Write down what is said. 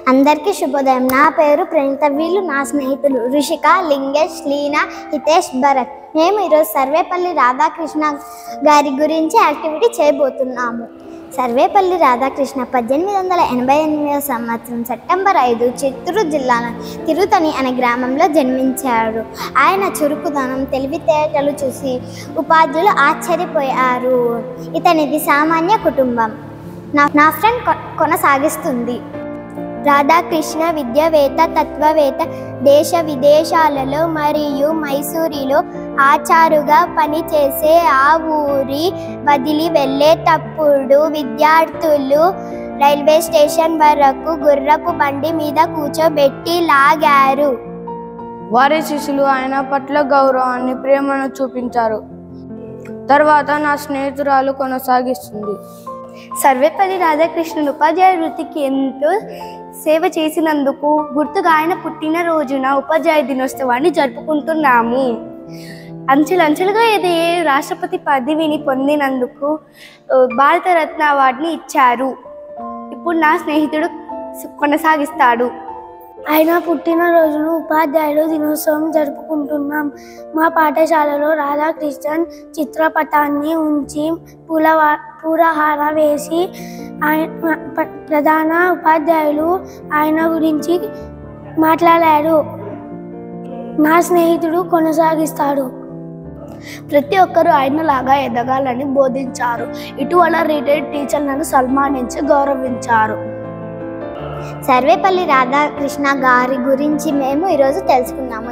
అందరికీ శుభోదయం. నా పేరు ప్రణీత. వీళ్ళు నా స్నేహితులు రిషిక, లింగేష్, లీనా, హితేష్, భరత్. మేము ఈరోజు సర్వేపల్లి రాధాకృష్ణ గారి గురించి యాక్టివిటీ చేయబోతున్నాము. సర్వేపల్లి రాధాకృష్ణ 1888 సంవత్సరం సెప్టెంబర్ 5 చిత్తూరు జిల్లాలో తిరుతని అనే గ్రామంలో జన్మించాడు. ఆయన చురుకుదనం, తెలివితేటలు చూసి ఉపాధ్యులు ఆశ్చర్యపోయారు. ఇతనిది సామాన్య కుటుంబం. నా ఫ్రెండ్ కొనసాగిస్తుంది. రాధాకృష్ణ విద్యావేత్త, తత్వవేత్త, దేశ విదేశాలలో మరియు మైసూరులో ఆచారుగా పనిచేసే ఆ ఊరి వదిలి వెళ్ళేటప్పుడు విద్యార్థులు రైల్వే స్టేషన్ వరకు గుర్రపు బండి మీద కూర్చోబెట్టి లాగారు. వారి శిష్యులు ఆయన పట్ల గౌరవాన్ని, ప్రేమను చూపించారు. తర్వాత నా స్నేహితురాలు కొనసాగిస్తుంది. సర్వేపల్లి రాధాకృష్ణన్ ఉపాధ్యాయ వృత్తికి ఎంతో సేవ చేసినందుకు గుర్తుగా ఆయన పుట్టినరోజున ఉపాధ్యాయ దినోత్సవాన్ని జరుపుకుంటున్నాము. అంచెలంచెలుగా ఎదిగే రాష్ట్రపతి పదవిని పొందినందుకు భారతరత్న అవార్డుని ఇచ్చారు. ఇప్పుడు నా స్నేహితుడు కొనసాగిస్తాడు. ఆయన పుట్టినరోజును ఉపాధ్యాయుల దినోత్సవం జరుపుకుంటున్నాం. మా పాఠశాలలో రాధాకృష్ణన్ చిత్రపటాన్ని ఉంచి పూలహార వేసి ప్రధాన ఉపాధ్యాయులు ఆయన గురించి మాట్లాడారు. నా స్నేహితుడు కొనసాగిస్తాడు. ప్రతి ఒక్కరూ ఆయనలాగా ఎదగాలని బోధించారు. ఇటీవల రిటైర్డ్ టీచర్లను సన్మానించి గౌరవించారు. సర్వేపల్లి రాధాకృష్ణ గారి గురించి మేము ఈరోజు తెలుసుకున్నాము.